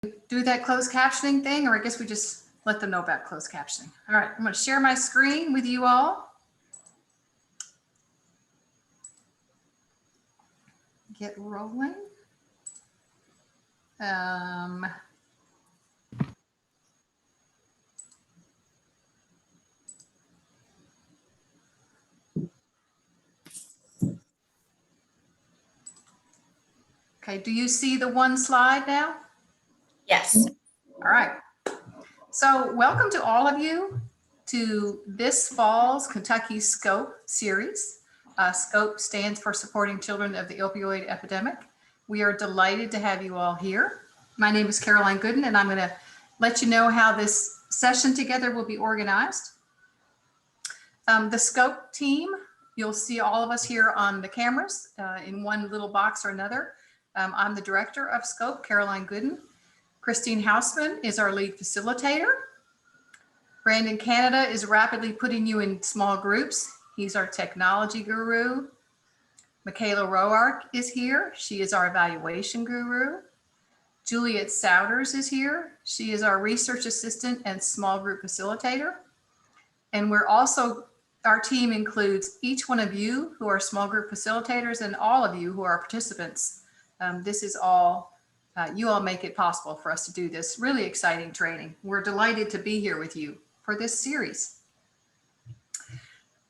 do that closed captioning thing, or I guess we just let them know about closed captioning. All right, I'm going to share my screen with you all. Get rolling. Okay, do you see the one slide now? Yes. All right. So welcome to all of you to this fall's Kentucky SCOPE series. SCOPE stands for Supporting Children of the Opioid Epidemic. We are delighted to have you all here. My name is Caroline Gooden, and I'm going to let you know how this session together will be organized. The SCOPE team, you'll see all of us here on the cameras in one little box or another. I'm the director of SCOPE, Caroline Gooden. Christine Hausman is our lead facilitator. Brandon Canada is rapidly putting you in small groups. He's our technology guru. Michaela Roark is here. She is our evaluation guru. Juliet Souders is here. She is our research assistant and small group facilitator. And we're also, our team includes each one of you who are small group facilitators and all of you who are participants. This is all, you all make it possible for us to do this really exciting training. We're delighted to be here with you for this series.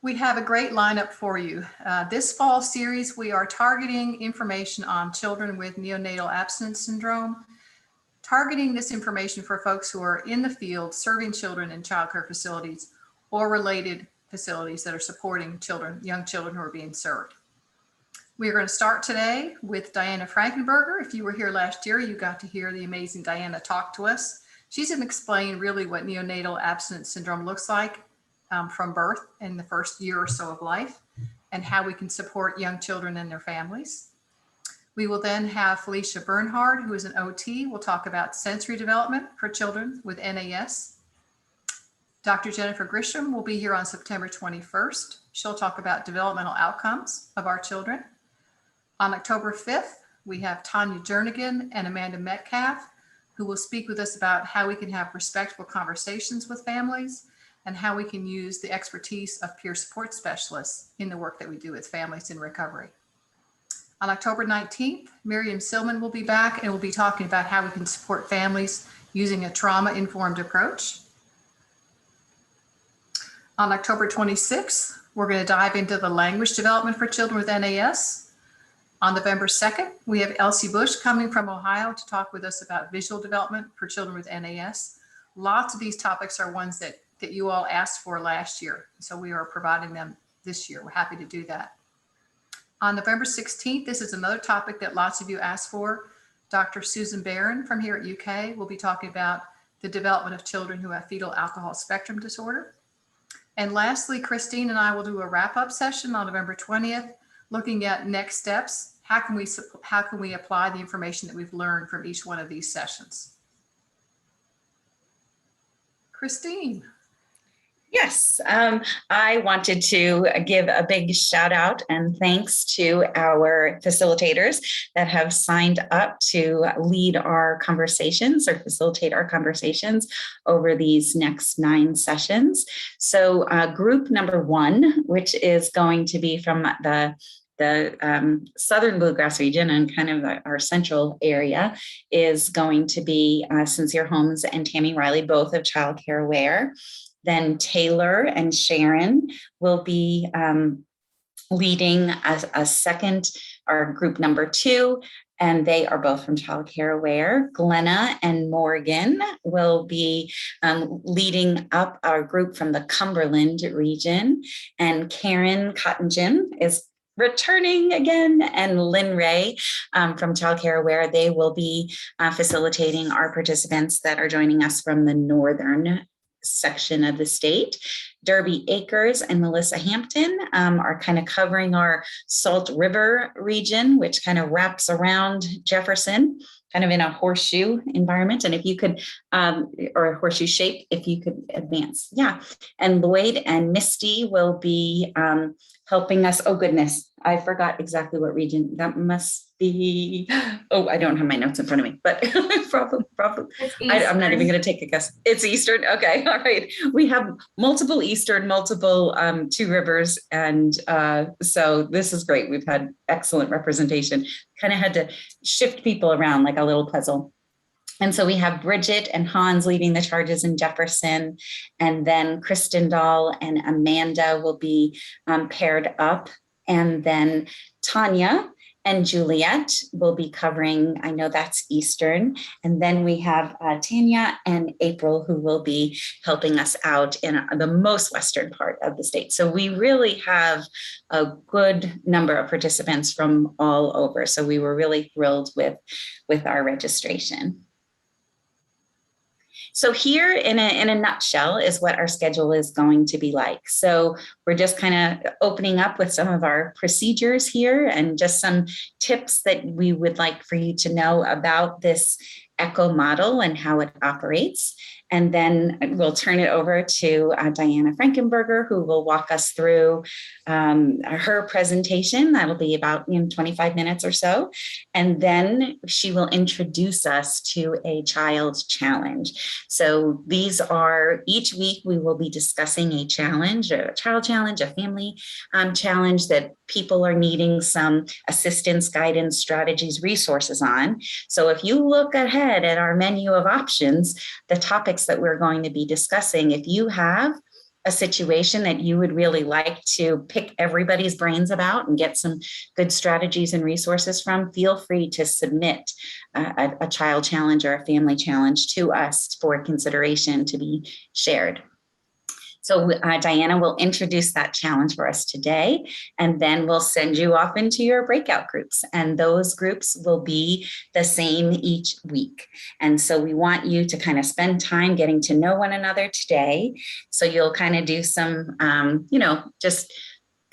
We have a great lineup for you. This fall series, we are targeting information on children with neonatal abstinence syndrome, targeting this information for folks who are in the field serving children in childcare facilities or related facilities that are supporting children, young children who are being served. We are going to start today with Diana Frankenberger. If you were here last year, you got to hear the amazing Diana talk to us. She's going to explain really what neonatal abstinence syndrome looks like from birth in the first year or so of life and how we can support young children and their families. We will then have Felicia Bernhard, who is an OT. We'll talk about sensory development for children with NAS. Dr. Jennifer Grisham will be here on September 21st. She'll talk about developmental outcomes of our children. On October 5th, we have Tanya Jernigan and Amanda Metcalf, who will speak with us about how we can have respectful conversations with families and how we can use the expertise of peer support specialists in the work that we do with families in recovery. On October 19th, Miriam Silman will be back and we'll be talking about how we can support families using a trauma-informed approach. On October 26th, we're going to dive into the language development for children with NAS. On November 2nd, we have Elsie Bush coming from Ohio to talk with us about visual development for children with NAS. Lots of these topics are ones that you all asked for last year, so we are providing them this year. We're happy to do that. On November 16th, this is another topic that lots of you asked for. Dr. Susan Barron from here at UK will be talking about the development of children who have fetal alcohol spectrum disorder. And lastly, Christine and I will do a wrap-up session on November 20th, looking at next steps. How can we apply the information that we've learned from each one of these sessions? Christine. Yes, I wanted to give a big shout out and thanks to our facilitators that have signed up to lead our conversations or facilitate our conversations over these next 9 sessions. So group number 1, which is going to be from the Southern Bluegrass region and kind of our central area, is going to be Sincere Holmes and Tammy Riley, both of Child Care Aware. Then Taylor and Sharon will be leading a second, or group number 2, and they are both from Child Care Aware. Glenna and Morgan will be leading up our group from the Cumberland region, and Karen Cottingen is returning again, and Lynn Ray from Child Care Aware. They will be facilitating our participants that are joining us from the northern section of the state. Derby Akers and Melissa Hampton are kind of covering our Salt River region, which kind of wraps around Jefferson, kind of in a horseshoe environment. And if you could, or a horseshoe shape, if you could advance. Yeah. And Lloyd and Misty will be helping us. Oh goodness, I forgot exactly what region that must be. Oh, I don't have my notes in front of me, but problem. I'm not even going to take a guess. It's Eastern. Okay, all right. We have multiple Eastern, multiple Two Rivers, and so this is great. We've had excellent representation. Kind of had to shift people around like a little puzzle. And so we have Bridget and Hans leading the charges in Jefferson, and then Kristen Dahl and Amanda will be paired up. And then Tanya and Juliet will be covering, I know that's Eastern. And then we have Tanya and April, who will be helping us out in the most Western part of the state. So we really have a good number of participants from all over. So we were really thrilled with our registration. So here in a nutshell is what our schedule is going to be like. So we're just kind of opening up with some of our procedures here and just some tips that we would like for you to know about this ECHO model and how it operates. And then we'll turn it over to Diana Frankenberger, who will walk us through her presentation. That'll be about 25 minutes or so. And then she will introduce us to a child challenge. So these are, each week we will be discussing a challenge, a child challenge, a family challenge that people are needing some assistance, guidance, strategies, resources on. So if you look ahead at our menu of options, the topics that we're going to be discussing, if you have a situation that you would really like to pick everybody's brains about and get some good strategies and resources from, feel free to submit a child challenge or a family challenge to us for consideration to be shared. So Diana will introduce that challenge for us today, and then we'll send you off into your breakout groups. And those groups will be the same each week. And so we want you to kind of spend time getting to know one another today. So you'll kind of do some, just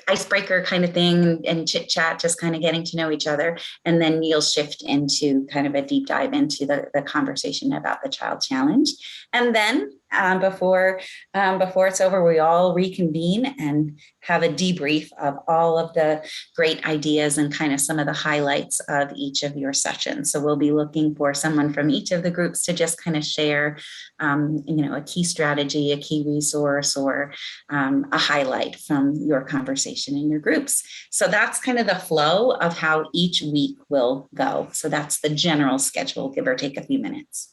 icebreaker kind of thing and chit chat, just kind of getting to know each other. And then you'll shift into kind of a deep dive into the conversation about the child challenge. And then before it's over, we all reconvene and have a debrief of all of the great ideas and kind of some of the highlights of each of your sessions. So we'll be looking for someone from each of the groups to just kind of share, a key strategy, a key resource, or a highlight from your conversation in your groups. So that's kind of the flow of how each week will go. So that's the general schedule, give or take a few minutes.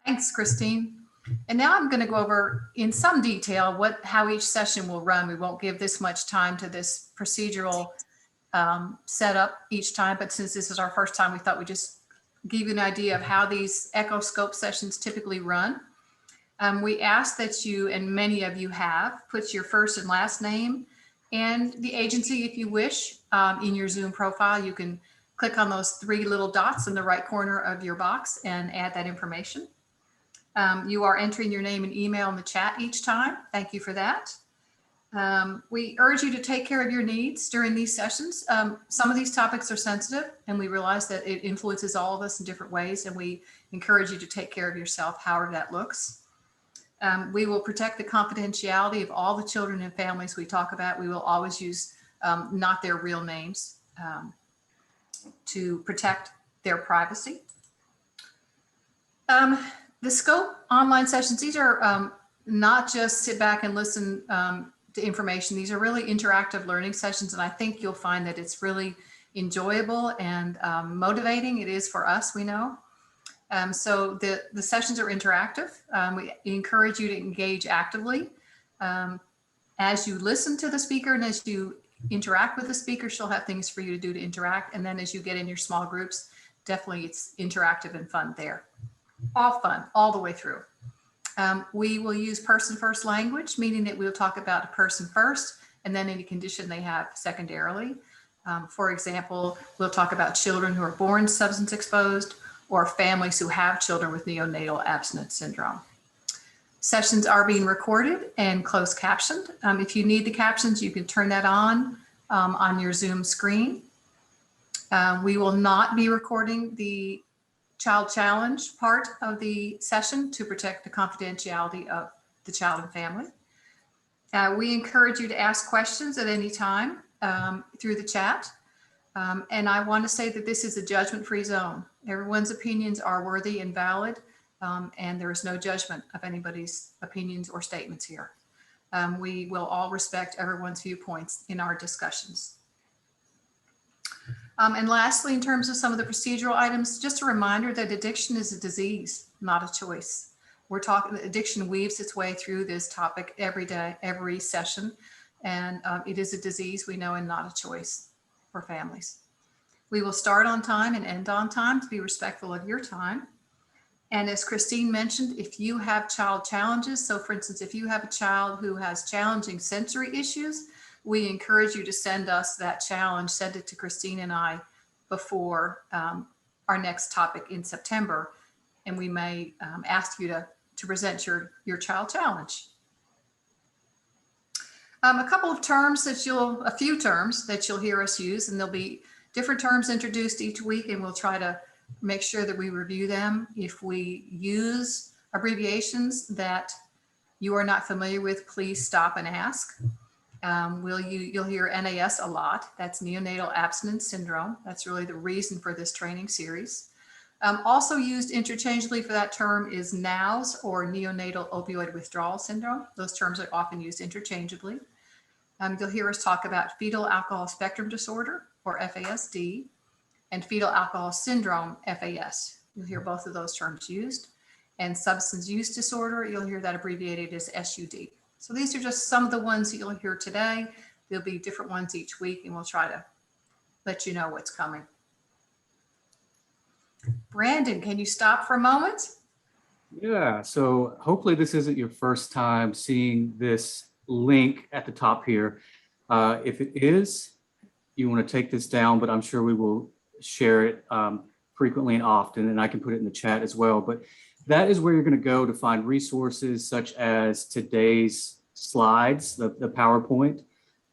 Thanks, Christine. And now I'm going to go over in some detail how each session will run. We won't give this much time to this procedural setup each time, but since this is our first time, we thought we'd just give you an idea of how these ECHO scope sessions typically run. We ask that you, and many of you have, put your first and last name and the agency, if you wish, in your Zoom profile. You can click on those three little dots in the right corner of your box and add that information. You are entering your name and email in the chat each time. Thank you for that. We urge you to take care of your needs during these sessions. Some of these topics are sensitive, and we realize that it influences all of us in different ways, and we encourage you to take care of yourself, however that looks. We will protect the confidentiality of all the children and families we talk about. We will always use not their real names to protect their privacy. The scope online sessions, these are not just sit back and listen to information. These are really interactive learning sessions, and I think you'll find that it's really enjoyable and motivating. It is for us, we know. So the sessions are interactive. We encourage you to engage actively. As you listen to the speaker and as you interact with the speaker, she'll have things for you to do to interact. And then as you get in your small groups, definitely it's interactive and fun there. All fun, all the way through. We will use person first language, meaning that we'll talk about a person first and then any condition they have secondarily. For example, we'll talk about children who are born substance exposed or families who have children with neonatal abstinence syndrome. Sessions are being recorded and closed captioned. If you need the captions, you can turn that on your Zoom screen. We will not be recording the child challenge part of the session to protect the confidentiality of the child and family. We encourage you to ask questions at any time through the chat. And I want to say that this is a judgment-free zone. Everyone's opinions are worthy and valid, and there is no judgment of anybody's opinions or statements here. We will all respect everyone's viewpoints in our discussions. And lastly, in terms of some of the procedural items, just a reminder that addiction is a disease, not a choice. We're talking, addiction weaves its way through this topic every day, every session, and it is a disease we know and not a choice for families. We will start on time and end on time to be respectful of your time. And as Christine mentioned, if you have child challenges, so for instance, if you have a child who has challenging sensory issues, we encourage you to send us that challenge, send it to Christine and I before our next topic in September. And we may ask you to present your child challenge. A couple of terms that a few terms that you'll hear us use, and there'll be different terms introduced each week, and we'll try to make sure that we review them. If we use abbreviations that you are not familiar with, please stop and ask. You'll hear NAS a lot. That's Neonatal Abstinence Syndrome. That's really the reason for this training series. Also used interchangeably for that term is NAS, or Neonatal Opioid Withdrawal Syndrome. Those terms are often used interchangeably. You'll hear us talk about fetal alcohol spectrum disorder, or FASD, and fetal alcohol syndrome, FAS. You'll hear both of those terms used. And substance use disorder, you'll hear that abbreviated as SUD. So these are just some of the ones that you'll hear today. There'll be different ones each week, and we'll try to let you know what's coming. Brandon, can you stop for a moment? Yeah, so hopefully this isn't your first time seeing this link at the top here. If it is, you want to take this down, but I'm sure we will share it frequently and often, and I can put it in the chat as well. But that is where you're going to go to find resources such as today's slides, the PowerPoint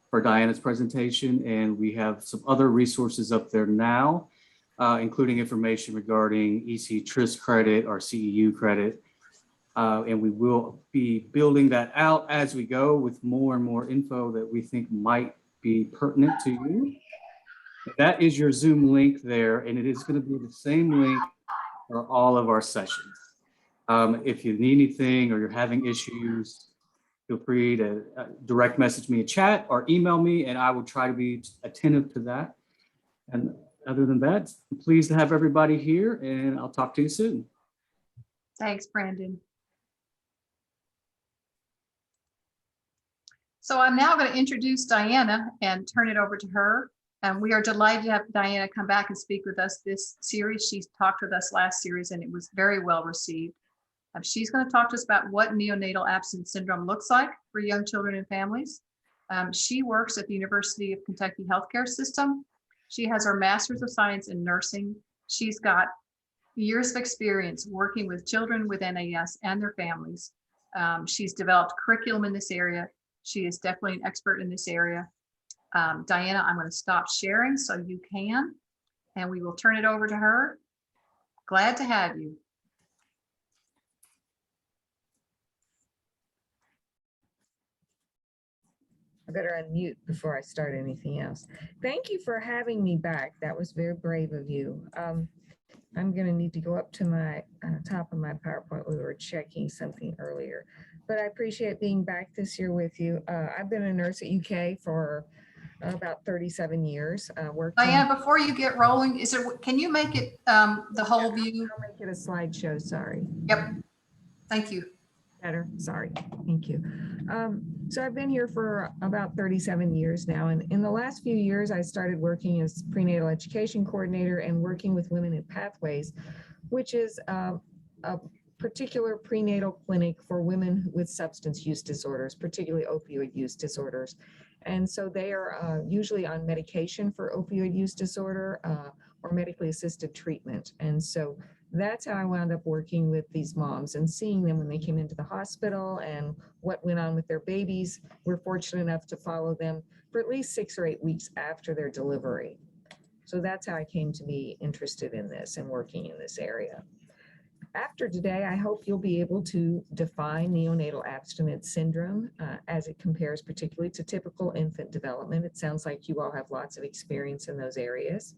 for Diana's presentation, and we have some other resources up there now, including information regarding EC TRIS credit or CEU credit. And we will be building that out as we go with more and more info that we think might be pertinent to you. That is your Zoom link there, and it is going to be the same link for all of our sessions. If you need anything or you're having issues, feel free to direct message me in chat or email me, and I will try to be attentive to that. And other than that, I'm pleased to have everybody here, and I'll talk to you soon. Thanks, Brandon. So I'm now going to introduce Diana and turn it over to her. We are delighted to have Diana come back and speak with us this series. She talked with us last series, and it was very well received. She's going to talk to us about what neonatal abstinence syndrome looks like for young children and families. She works at the University of Kentucky Healthcare System. She has her Master's of Science in Nursing. She's got years of experience working with children with NAS and their families. She's developed curriculum in this area. She is definitely an expert in this area. Diana, I'm going to stop sharing so you can, and we will turn it over to her. Glad to have you. I better unmute before I start anything else. Thank you for having me back. That was very brave of you. I'm going to need to go up to my top of my PowerPoint. We were checking something earlier, but I appreciate being back this year with you. I've been a nurse at UK for about 37 years. Diana, before you get rolling, can you make it the whole view? I'll make it a slideshow, sorry. Yep, thank you. Better, sorry, thank you. So I've been here for about 37 years now, and in the last few years I started working as prenatal education coordinator and working with Women in Pathways, which is a particular prenatal clinic for women with substance use disorders, particularly opioid use disorders. And so they are usually on medication for opioid use disorder or medically assisted treatment. And so that's how I wound up working with these moms and seeing them when they came into the hospital and what went on with their babies. We're fortunate enough to follow them for at least 6 or 8 weeks after their delivery. So that's how I came to be interested in this and working in this area. After today, I hope you'll be able to define neonatal abstinence syndrome as it compares particularly to typical infant development. It sounds like you all have lots of experience in those areas.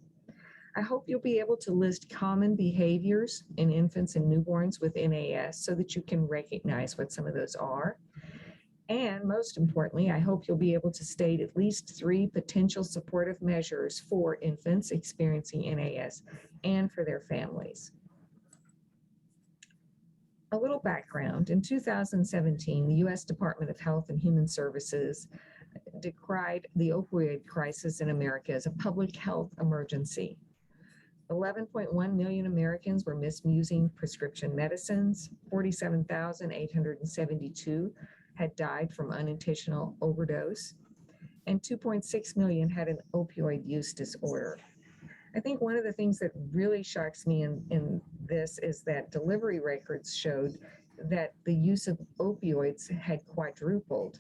I hope you'll be able to list common behaviors in infants and newborns with NAS so that you can recognize what some of those are. And most importantly, I hope you'll be able to state at least 3 potential supportive measures for infants experiencing NAS and for their families. A little background. In 2017, the U.S. Department of Health and Human Services decried the opioid crisis in America as a public health emergency. 11.1 million Americans were misusing prescription medicines. 47,872 had died from unintentional overdose, and 2.6 million had an opioid use disorder. I think one of the things that really shocks me in this is that delivery records showed that the use of opioids had quadrupled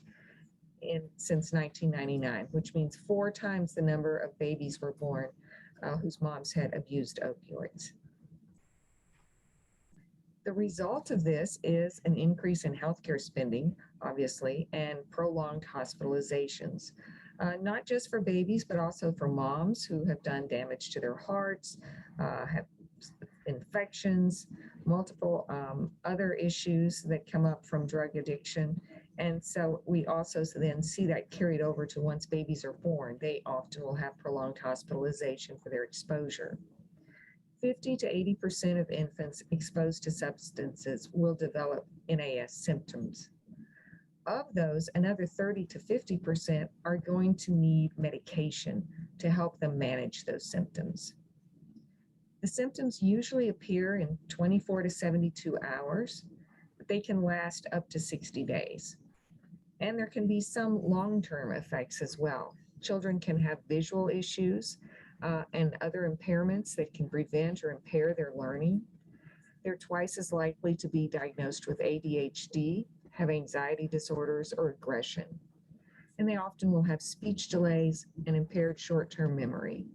since 1999, which means 4 times the number of babies were born whose moms had abused opioids. The result of this is an increase in healthcare spending, obviously, and prolonged hospitalizations. Not just for babies, but also for moms who have done damage to their hearts, have infections, multiple other issues that come up from drug addiction. And so we also then see that carried over to once babies are born, they often will have prolonged hospitalization for their exposure. 50 to 80% of infants exposed to substances will develop NAS symptoms. Of those, another 30 to 50% are going to need medication to help them manage those symptoms. The symptoms usually appear in 24 to 72 hours, but they can last up to 60 days. And there can be some long-term effects as well. Children can have visual issues and other impairments that can prevent or impair their learning. They're twice as likely to be diagnosed with ADHD, have anxiety disorders, or aggression. And they often will have speech delays and impaired short-term memory.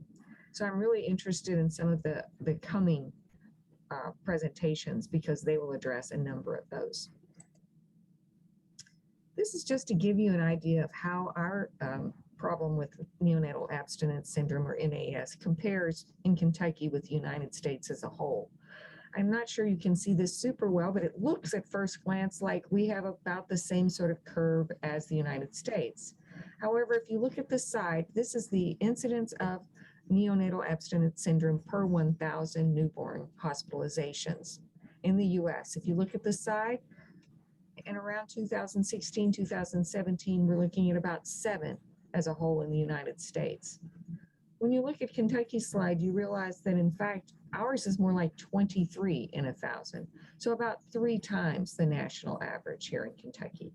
So I'm really interested in some of the coming presentations because they will address a number of those. This is just to give you an idea of how our problem with neonatal abstinence syndrome, or NAS, compares in Kentucky with the United States as a whole. I'm not sure you can see this super well, but it looks at first glance like we have about the same sort of curve as the United States. However, if you look at the side, this is the incidence of neonatal abstinence syndrome per 1,000 newborn hospitalizations in the US. If you look at the side, in around 2016, 2017, we're looking at about 7 as a whole in the United States. When you look at Kentucky's slide, you realize that in fact, ours is more like 23 in 1,000. So about 3 times the national average here in Kentucky.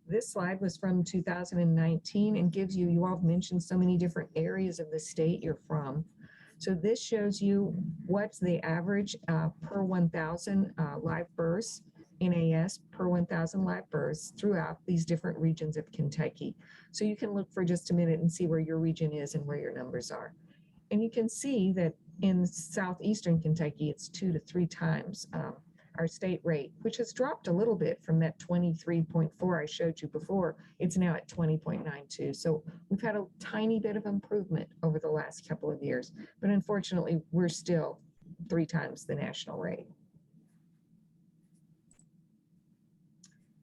This slide was from 2019 and gives you, you all have mentioned so many different areas of the state you're from. So this shows you what's the average per 1,000 live births, NAS per 1,000 live births throughout these different regions of Kentucky. So you can look for just a minute and see where your region is and where your numbers are. And you can see that in southeastern Kentucky, it's 2 to 3 times our state rate, which has dropped a little bit from that 23.4 I showed you before. It's now at 20.92. So we've had a tiny bit of improvement over the last couple of years, but unfortunately, we're still 3 times the national rate.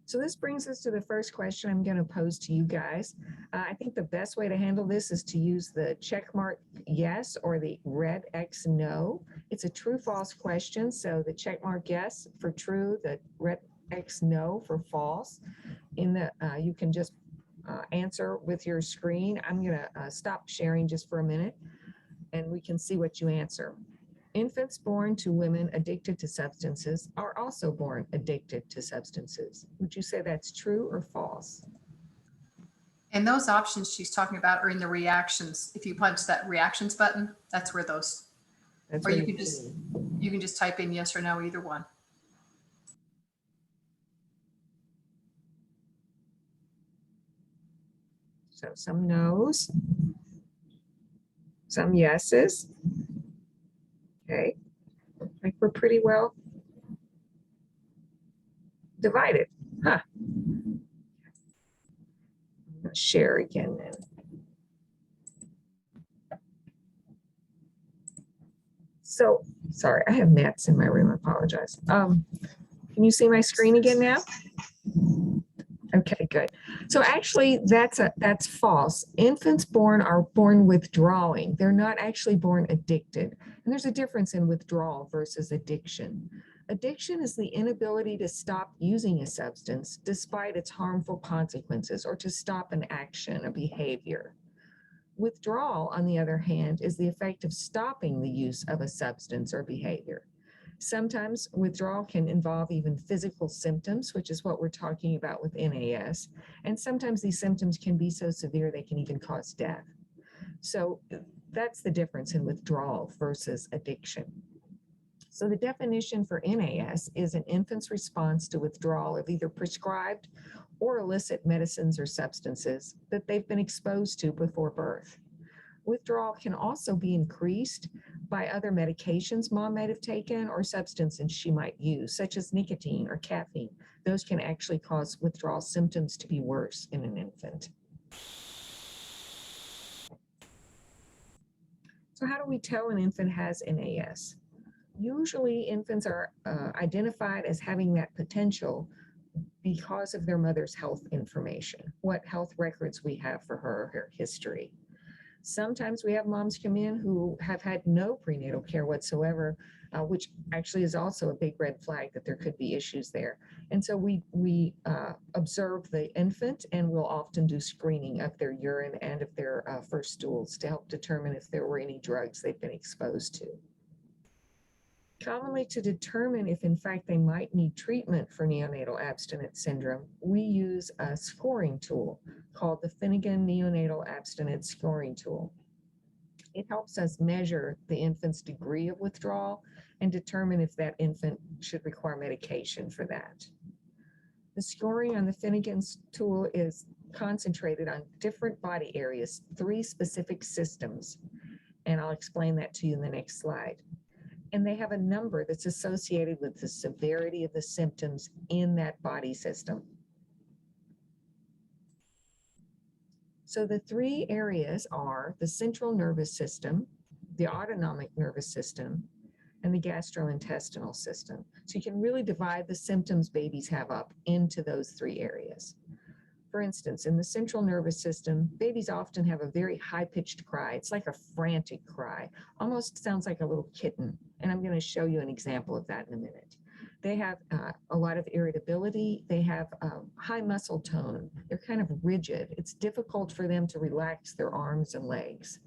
So this brings us to the first question I'm going to pose to you guys. I think the best way to handle this is to use the check mark yes or the red X no. It's a true-false question, so the check mark yes for true, the red X no for false. You can just answer with your screen. I'm going to stop sharing just for a minute, and we can see what you answer. Infants born to women addicted to substances are also born addicted to substances. Would you say that's true or false? And those options she's talking about are in the reactions. If you punch that reactions button, that's where those, That's or what you can just type in yes or no, either one. So some no's, some yeses. Okay, like we're pretty well divided, huh? I'm gonna share again then. So, sorry, I have gnats in my room, I apologize. Can you see my screen again now? Okay, good. So actually that's false. Infants born are born withdrawing. They're not actually born addicted. And there's a difference in withdrawal versus addiction. Addiction is the inability to stop using a substance despite its harmful consequences or to stop an action, a behavior. Withdrawal, on the other hand, is the effect of stopping the use of a substance or behavior. Sometimes withdrawal can involve even physical symptoms, which is what we're talking about with NAS. And sometimes these symptoms can be so severe they can even cause death. So that's the difference in withdrawal versus addiction. So the definition for NAS is an infant's response to withdrawal of either prescribed or illicit medicines or substances that they've been exposed to before birth. Withdrawal can also be increased by other medications mom might have taken or substances she might use, such as nicotine or caffeine. Those can actually cause withdrawal symptoms to be worse in an infant. So how do we tell an infant has NAS? Usually infants are identified as having that potential because of their mother's health information, what health records we have for her history. Sometimes we have moms come in who have had no prenatal care whatsoever, which actually is also a big red flag that there could be issues there. And so we observe the infant and we'll often do screening of their urine and of their first stools to help determine if there were any drugs they've been exposed to. Commonly, to determine if in fact they might need treatment for neonatal abstinence syndrome, we use a scoring tool called the Finnegan Neonatal Abstinence Scoring Tool. It helps us measure the infant's degree of withdrawal and determine if that infant should require medication for that. The scoring on the Finnegan's tool is concentrated on different body areas, 3 specific systems, and I'll explain that to you in the next slide. And they have a number that's associated with the severity of the symptoms in that body system. So the 3 areas are the central nervous system, the autonomic nervous system, and the gastrointestinal system. So you can really divide the symptoms babies have up into those 3 areas. For instance, in the central nervous system, babies often have a very high-pitched cry. It's like a frantic cry, almost sounds like a little kitten. And I'm going to show you an example of that in a minute. They have a lot of irritability. They have high muscle tone. They're kind of rigid. It's difficult for them to relax their arms and legs.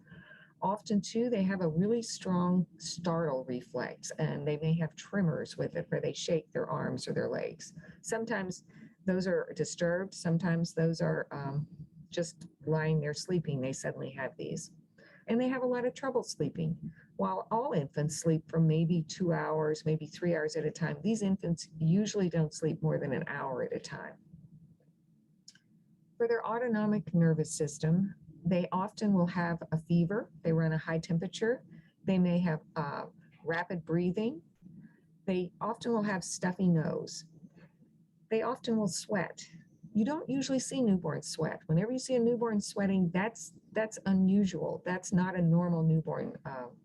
Often, too, they have a really strong startle reflex, and they may have tremors with it where they shake their arms or their legs. Sometimes those are disturbed. Sometimes those are just lying there sleeping. They suddenly have these. And they have a lot of trouble sleeping. While all infants sleep for maybe 2 hours, maybe 3 hours at a time, these infants usually don't sleep more than an hour at a time. For their autonomic nervous system, they often will have a fever. They run a high temperature. They may have rapid breathing. They often will have stuffy nose. They often will sweat. You don't usually see newborns sweat. Whenever you see a newborn sweating, that's unusual. That's not a normal newborn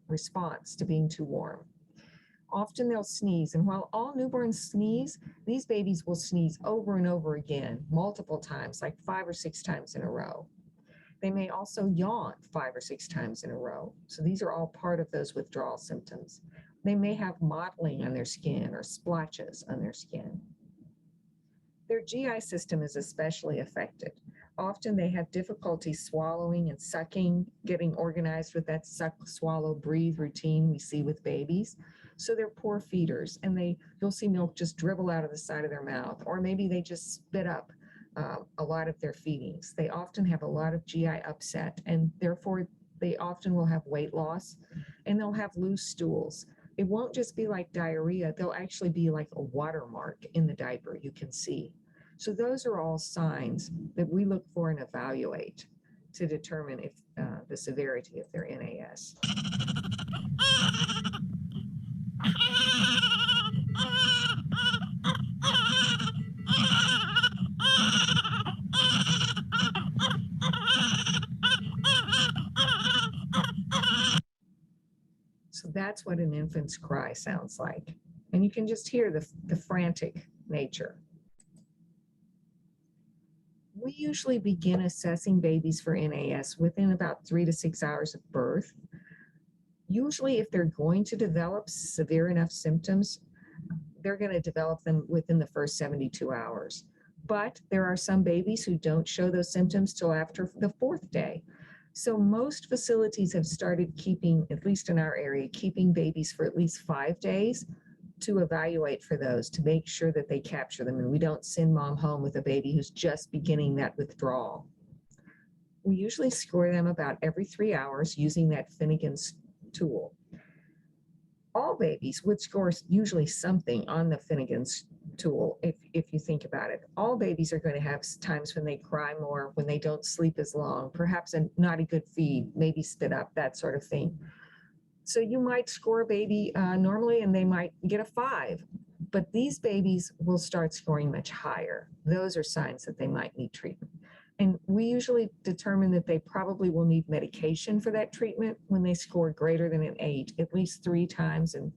response to being too warm. Often they'll sneeze, and while all newborns sneeze, these babies will sneeze over and over again, multiple times, like 5 or 6 times in a row. They may also yawn 5 or 6 times in a row. So these are all part of those withdrawal symptoms. They may have mottling on their skin or splotches on their skin. Their GI system is especially affected. Often they have difficulty swallowing and sucking, getting organized with that suck, swallow, breathe routine we see with babies. So they're poor feeders, and you'll see milk just dribble out of the side of their mouth, or maybe they just spit up a lot of their feedings. They often have a lot of GI upset, and therefore they often will have weight loss, and they'll have loose stools. It won't just be like diarrhea, they'll actually be like a watermark in the diaper you can see. So those are all signs that we look for and evaluate to determine if the severity of their NAS. That's what an infant's cry sounds like. And you can just hear the frantic nature. We usually begin assessing babies for NAS within about 3 to 6 hours of birth. Usually, if they're going to develop severe enough symptoms, they're going to develop them within the first 72 hours. But there are some babies who don't show those symptoms till after the 4th day. So most facilities have started keeping, at least in our area, keeping babies for at least 5 days to evaluate for those, to make sure that they capture them and we don't send mom home with a baby who's just beginning that withdrawal. We usually score them about every 3 hours using that Finnegan's tool. All babies would score usually something on the Finnegan's tool if you think about it. All babies are going to have times when they cry more, when they don't sleep as long, perhaps not a good feed, maybe spit up, that sort of thing. So you might score a baby normally and they might get a 5, but these babies will start scoring much higher. Those are signs that they might need treatment. And we usually determine that they probably will need medication for that treatment when they score greater than an 8, at least 3 times in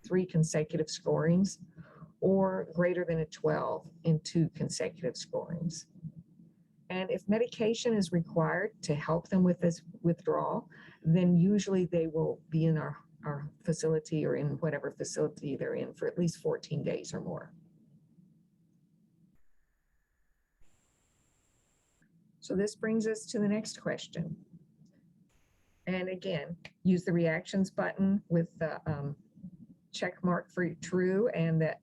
3 consecutive scorings, or greater than a 12 in 2 consecutive scorings. And if medication is required to help them with this withdrawal, then usually they will be in our facility or in whatever facility they're in for at least 14 days or more. So this brings us to the next question. And again, use the reactions button with the check mark for true and the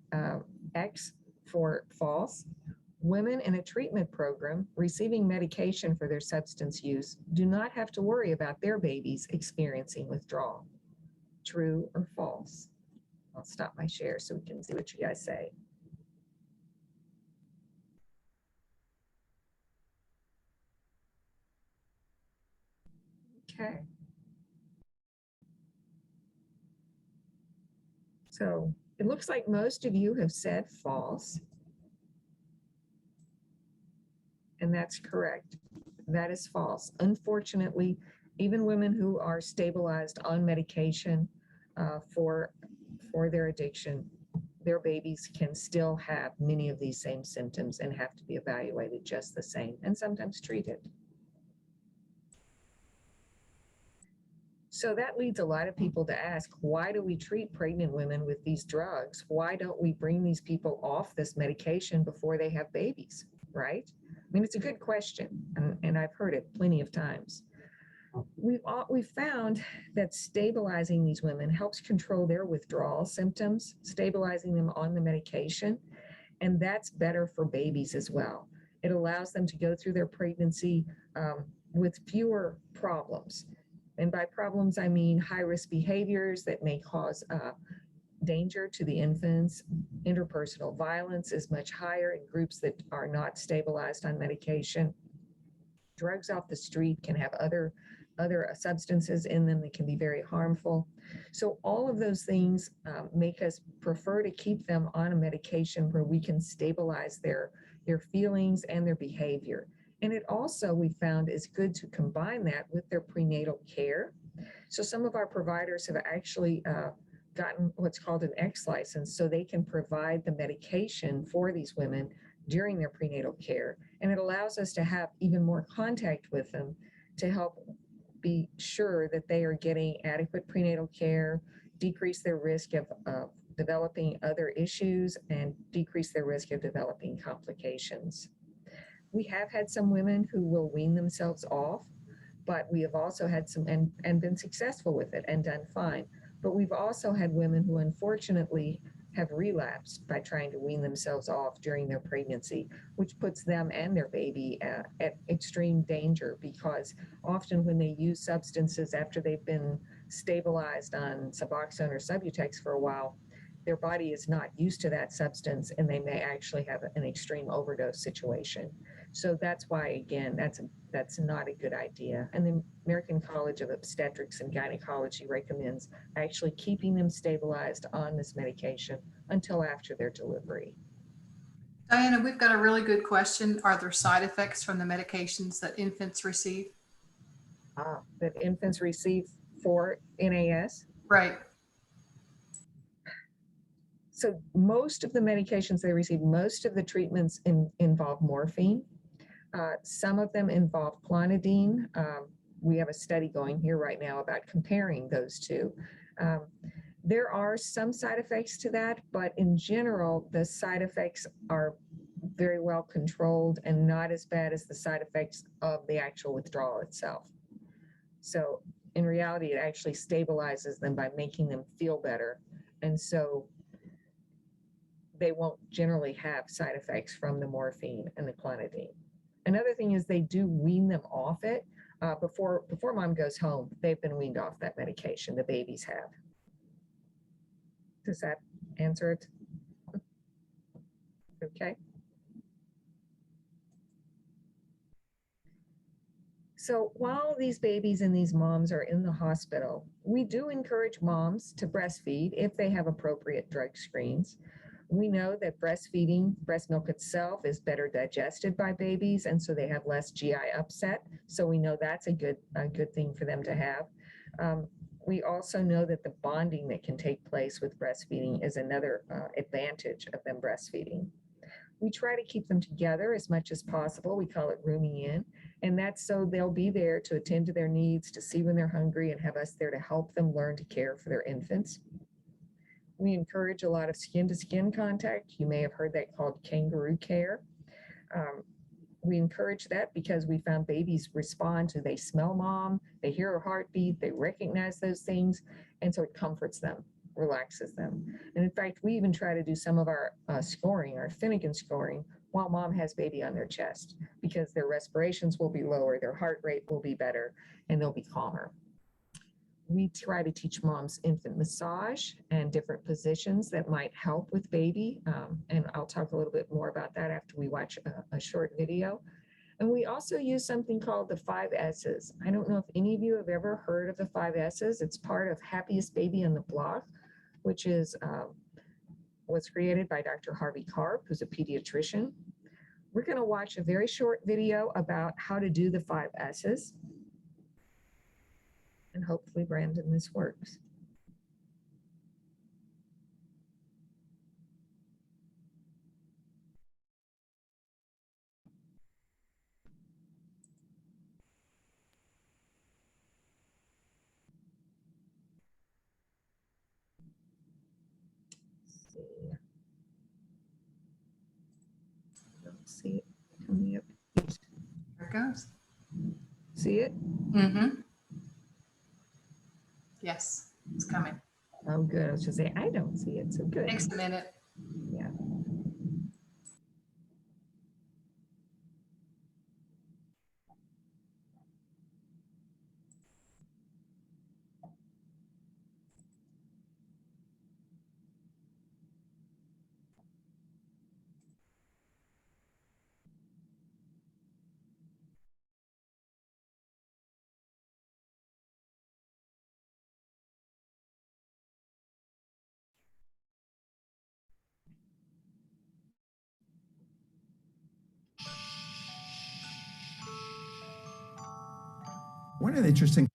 X for false. Women in a treatment program receiving medication for their substance use do not have to worry about their babies experiencing withdrawal. True or false? I'll stop my share so we can see what you guys say. Okay. So it looks like most of you have said false. And that's correct. That is false. Unfortunately, even women who are stabilized on medication for their addiction, their babies can still have many of these same symptoms and have to be evaluated just the same and sometimes treated. So that leads a lot of people to ask, why do we treat pregnant women with these drugs? Why don't we bring these people off this medication before they have babies, right? I mean, it's a good question, and I've heard it plenty of times. We've found that stabilizing these women helps control their withdrawal symptoms, stabilizing them on the medication, and that's better for babies as well. It allows them to go through their pregnancy with fewer problems. And by problems, I mean high-risk behaviors that may cause danger to the infants. Interpersonal violence is much higher in groups that are not stabilized on medication. Drugs off the street can have other substances in them that can be very harmful. So all of those things make us prefer to keep them on a medication where we can stabilize their feelings and their behavior. And it also, we found, is good to combine that with their prenatal care. So some of our providers have actually gotten what's called an X license, so they can provide the medication for these women during their prenatal care. And it allows us to have even more contact with them to help be sure that they are getting adequate prenatal care, decrease their risk of developing other issues, and decrease their risk of developing complications. We have had some women who will wean themselves off, but we have also had some and been successful with it and done fine. But we've also had women who unfortunately have relapsed by trying to wean themselves off during their pregnancy, which puts them and their baby at extreme danger, because often when they use substances after they've been stabilized on Suboxone or Subutex for a while, their body is not used to that substance and they may actually have an extreme overdose situation. So that's why, again, that's not a good idea. And the American College of Obstetrics and Gynecology recommends actually keeping them stabilized on this medication until after their delivery. Diana, we've got a really good question. Are there side effects from the medications that infants receive? That infants receive for NAS? Right. So most of the medications they receive, most of the treatments involve morphine. Some of them involve clonidine. We have a study going here right now about comparing those two. There are some side effects to that, but in general, the side effects are very well controlled and not as bad as the side effects of the actual withdrawal itself. So in reality, it actually stabilizes them by making them feel better. And so they won't generally have side effects from the morphine and the clonidine. Another thing is they do wean them off it. Before mom goes home, they've been weaned off that medication, the babies have. Does that answer it? Okay. So while these babies and these moms are in the hospital, we do encourage moms to breastfeed if they have appropriate drug screens. We know that breastfeeding, breast milk itself is better digested by babies, and so they have less GI upset. So we know that's a good thing for them to have. We also know that the bonding that can take place with breastfeeding is another advantage of them breastfeeding. We try to keep them together as much as possible. We call it rooming in, and that's so they'll be there to attend to their needs, to see when they're hungry, and have us there to help them learn to care for their infants. We encourage a lot of skin-to-skin contact. You may have heard that called kangaroo care. We encourage that because we found babies respond to, they smell mom, they hear her heartbeat, they recognize those things, and so it comforts them, relaxes them. And in fact, we even try to do some of our scoring, our Finnegan scoring, while mom has baby on their chest, because their respirations will be lower, their heart rate will be better, and they'll be calmer. We try to teach moms infant massage and different positions that might help with baby. And I'll talk a little bit more about that after we watch a short video. And we also use something called the 5 S's. I don't know if any of you have ever heard of the 5 S's. It's part of Happiest Baby on the Block, which is was created by Dr. Harvey Karp, who's a pediatrician. We're going to watch a very short video about how to do the 5 S's. And hopefully, Brandon, this works. Let's see. I don't see it coming up. There it goes. See it? Mm-hmm. Yes, it's coming. Oh, good. I was just saying, I don't see it. So good. Takes a minute. Yeah. One of the interesting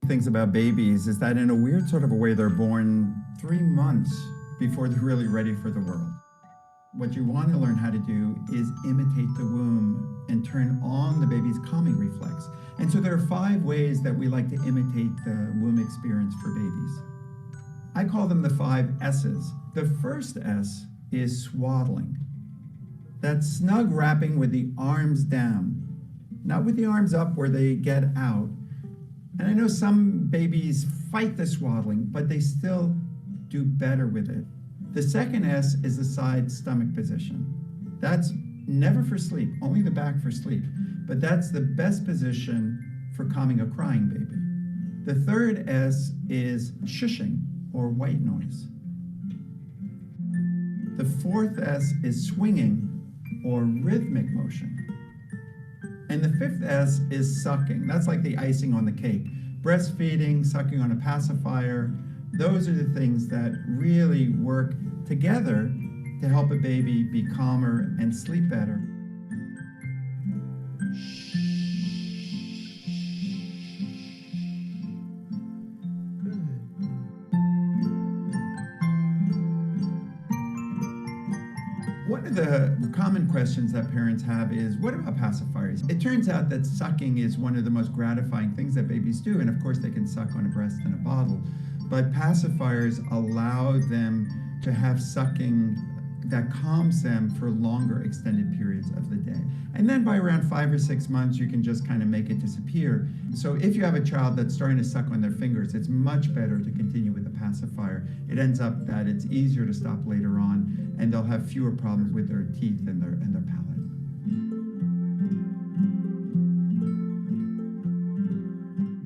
things about babies is that in a weird sort of a way, they're born 3 months before they're really ready for the world. What you want to learn how to do is imitate the womb and turn on the baby's calming reflex. And so there are 5 ways that we like to imitate the womb experience for babies. I call them the 5 S's. The first S is swaddling. That's snug wrapping with the arms down, not with the arms up where they get out. And I know some babies fight the swaddling, but they still do better with it. The second S is the side stomach position. That's never for sleep, only the back for sleep, but that's the best position for calming a crying baby. The third S is shushing or white noise. The fourth S is swinging or rhythmic motion. And the fifth S is sucking. That's like the icing on the cake. Breastfeeding, sucking on a pacifier, those are the things that really work together to help a baby be calmer and sleep better. One of the common questions that parents have is, what about pacifiers? It turns out that sucking is one of the most gratifying things that babies do. And of course, they can suck on a breast and a bottle. But pacifiers allow them to have sucking that calms them for longer extended periods of the day. And then by around 5 or 6 months, you can just kind of make it disappear. So if you have a child that's starting to suck on their fingers, it's much better to continue with a pacifier. It ends up that it's easier to stop later on, and they'll have fewer problems with their teeth and their palate.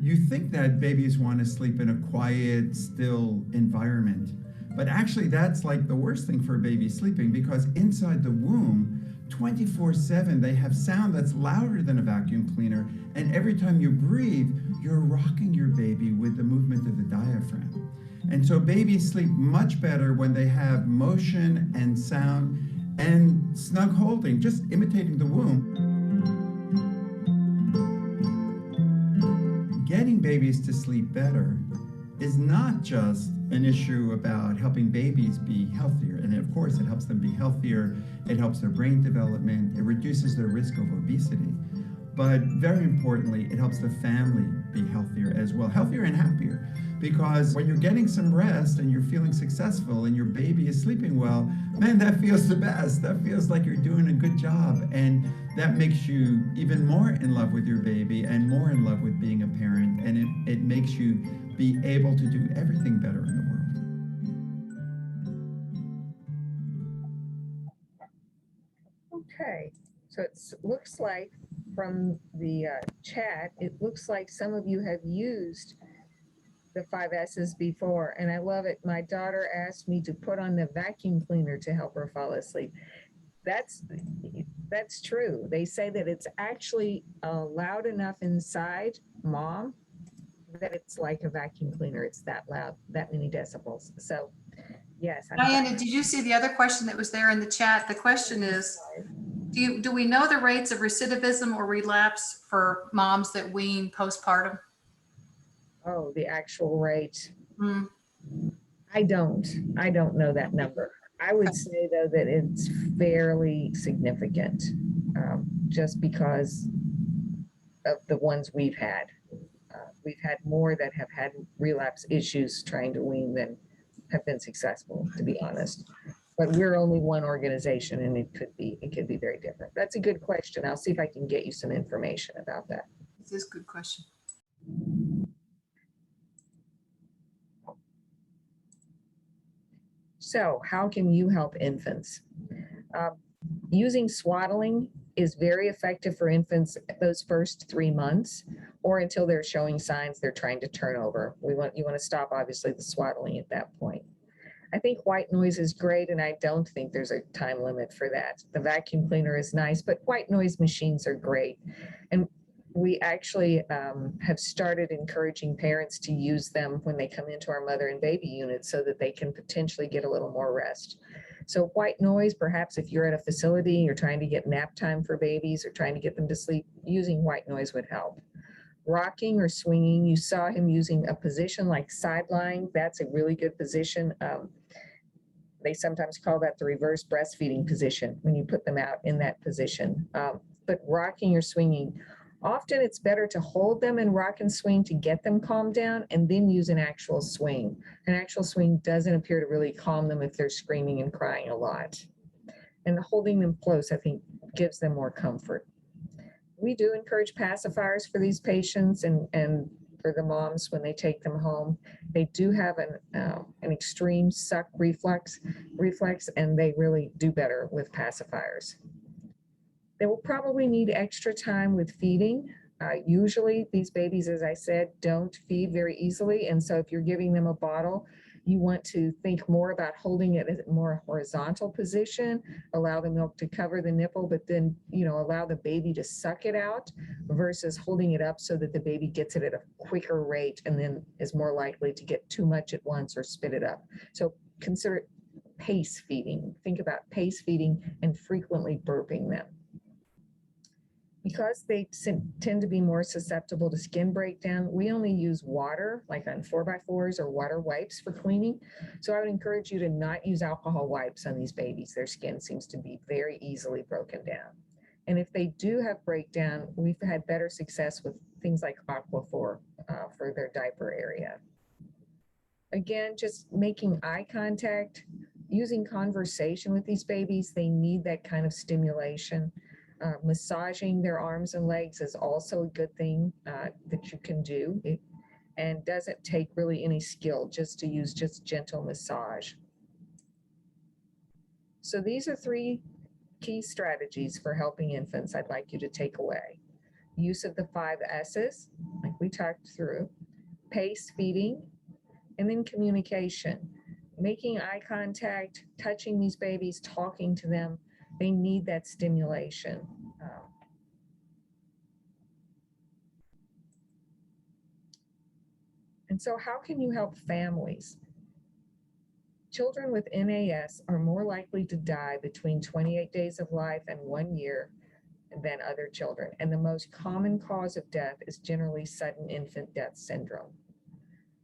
You think that babies want to sleep in a quiet, still environment. But actually, that's like the worst thing for a baby sleeping, because inside the womb, 24/7, they have sound that's louder than a vacuum cleaner. And every time you breathe, you're rocking your baby with the movement of the diaphragm. And so babies sleep much better when they have motion and sound and snug holding, just imitating the womb. Getting babies to sleep better is not just an issue about helping babies be healthier. And of course, it helps them be healthier. It helps their brain development. It reduces their risk of obesity. But very importantly, it helps the family be healthier as well, healthier and happier. Because when you're getting some rest and you're feeling successful and your baby is sleeping well, man, that feels the best. That feels like you're doing a good job. And that makes you even more in love with your baby and more in love with being a parent. And it makes you be able to do everything better in the world. Okay, so it looks like from the chat, it looks like some of you have used the 5 S's before, and I love it. My daughter asked me to put on the vacuum cleaner to help her fall asleep. That's true. They say that it's actually loud enough inside mom that it's like a vacuum cleaner. It's that loud, that many decibels. So yes. Diana, did you see the other question that was there in the chat? The question is, do we know the rates of recidivism or relapse for moms that wean postpartum? Oh, the actual rate. Mm. I don't know that number. I would say though that it's fairly significant, just because of the ones we've had. We've had more that have had relapse issues trying to wean than have been successful, to be honest. But we're only one organization, and it could be very different. That's a good question. I'll see if I can get you some information about that. This is a good question. So how can you help infants? Using swaddling is very effective for infants those first 3 months, or until they're showing signs they're trying to turn over. You want to stop, obviously, the swaddling at that point. I think white noise is great, and I don't think there's a time limit for that. The vacuum cleaner is nice, but white noise machines are great. And we actually have started encouraging parents to use them when they come into our mother and baby unit so that they can potentially get a little more rest. So white noise, perhaps if you're at a facility, you're trying to get nap time for babies or trying to get them to sleep, using white noise would help. Rocking or swinging, you saw him using a position like sideline. That's a really good position. They sometimes call that the reverse breastfeeding position when you put them out in that position. But rocking or swinging, often it's better to hold them and rock and swing to get them calmed down and then use an actual swing. An actual swing doesn't appear to really calm them if they're screaming and crying a lot. And holding them close, I think, gives them more comfort. We do encourage pacifiers for these patients and for the moms when they take them home. They do have an extreme suck reflex, and they really do better with pacifiers. They will probably need extra time with feeding. Usually these babies, as I said, don't feed very easily. And so if you're giving them a bottle, you want to think more about holding it at a more horizontal position, allow the milk to cover the nipple, but then, allow the baby to suck it out versus holding it up so that the baby gets it at a quicker rate and then is more likely to get too much at once or spit it up. So consider pace feeding. Think about pace feeding and frequently burping them. Because they tend to be more susceptible to skin breakdown, we only use water, like on 4x4s or water wipes for cleaning. So I would encourage you to not use alcohol wipes on these babies. Their skin seems to be very easily broken down. And if they do have breakdown, we've had better success with things like Aquaphor for their diaper area. Again, just making eye contact, using conversation with these babies. They need that kind of stimulation. Massaging their arms and legs is also a good thing that you can do. And doesn't take really any skill just to use just gentle massage. So these are 3 key strategies for helping infants I'd like you to take away. Use of the 5 S's, like we talked through, pace feeding, and then communication. Making eye contact, touching these babies, talking to them. They need that stimulation. And so how can you help families? Children with NAS are more likely to die between 28 days of life and 1 year than other children. And the most common cause of death is generally sudden infant death syndrome.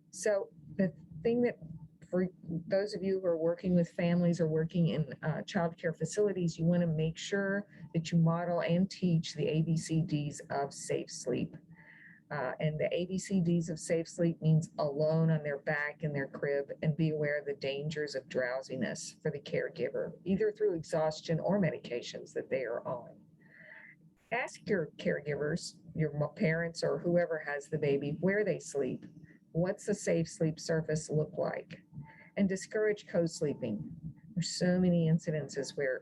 So the thing that for those of you who are working with families or working in child care facilities, you want to make sure that you model and teach the ABCDs of safe sleep. And the ABCDs of safe sleep means alone on their back in their crib, and be aware of the dangers of drowsiness for the caregiver, either through exhaustion or medications that they are on. Ask your caregivers, your parents or whoever has the baby, where they sleep. What's the safe sleep surface look like? And discourage co-sleeping. There's so many incidences where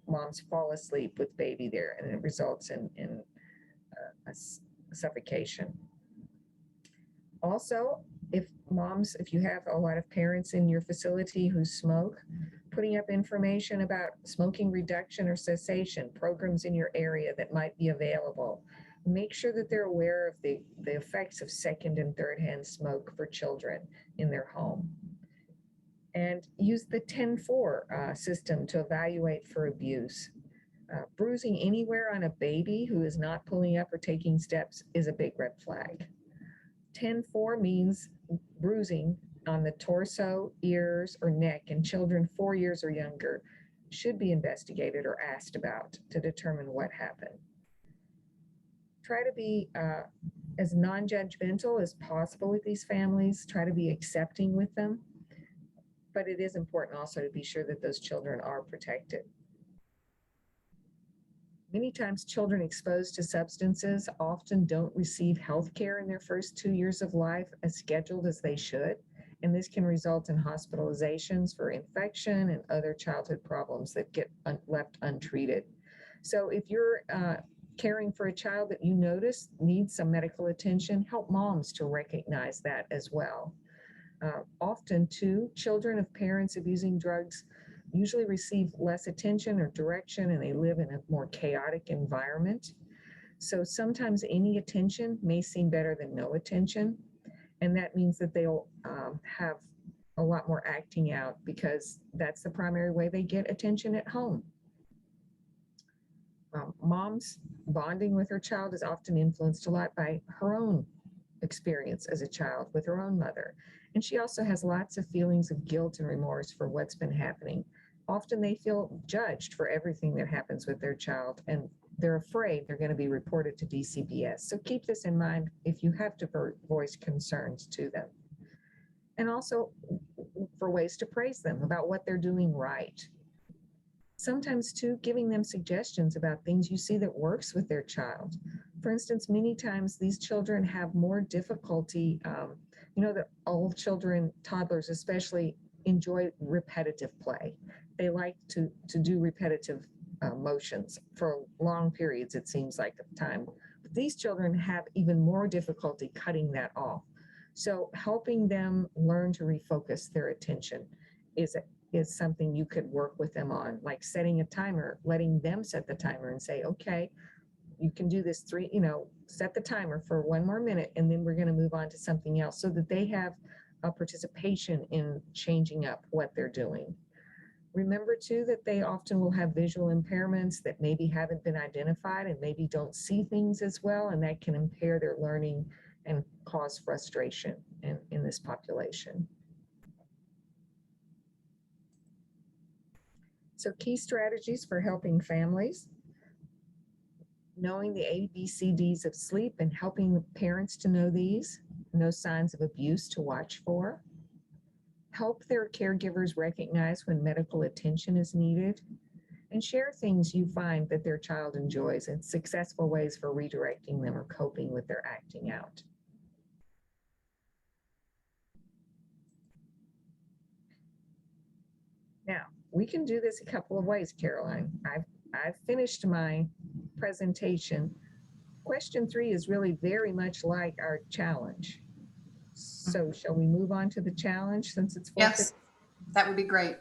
moms fall asleep with baby there, and it results in a suffocation. Also, if you have a lot of parents in your facility who smoke, putting up information about smoking reduction or cessation programs in your area that might be available. Make sure that they're aware of the effects of second and third hand smoke for children in their home. And use the 10-4 system to evaluate for abuse. Bruising anywhere on a baby who is not pulling up or taking steps is a big red flag. 10-4 means bruising on the torso, ears, or neck in children 4 years or younger should be investigated or asked about to determine what happened. Try to be as non-judgmental as possible with these families. Try to be accepting with them. But it is important also to be sure that those children are protected. Many times children exposed to substances often don't receive health care in their first 2 years of life as scheduled as they should. And this can result in hospitalizations for infection and other childhood problems that get left untreated. So if you're caring for a child that you notice needs some medical attention, help moms to recognize that as well. Often too, children of parents abusing drugs usually receive less attention or direction, and they live in a more chaotic environment. So sometimes any attention may seem better than no attention. And that means that they'll have a lot more acting out because that's the primary way they get attention at home. Mom's bonding with her child is often influenced a lot by her own experience as a child with her own mother. And she also has lots of feelings of guilt and remorse for what's been happening. Often they feel judged for everything that happens with their child, and they're afraid they're going to be reported to DCBS. So keep this in mind if you have to voice concerns to them. And also for ways to praise them about what they're doing right. Sometimes too, giving them suggestions about things you see that works with their child. For instance, many times these children have more difficulty, that all children, toddlers especially, enjoy repetitive play. They like to do repetitive motions for long periods, it seems like, of time. But these children have even more difficulty cutting that off. So helping them learn to refocus their attention is something you could work with them on, like setting a timer, letting them set the timer and say, okay, you can do this set the timer for 1 more minute, and then we're going to move on to something else, so that they have a participation in changing up what they're doing. Remember too that they often will have visual impairments that maybe haven't been identified and maybe don't see things as well, and that can impair their learning and cause frustration in this population. So key strategies for helping families: knowing the ABCDs of sleep and helping the parents to know these, no signs of abuse to watch for. Help their caregivers recognize when medical attention is needed, and share things you find that their child enjoys and successful ways for redirecting them or coping with their acting out. Now, we can do this a couple of ways, Caroline. I've finished my presentation. Question 3 is really very much like our challenge. So shall we move on to the challenge since it's 4:50? Yes, that would be great.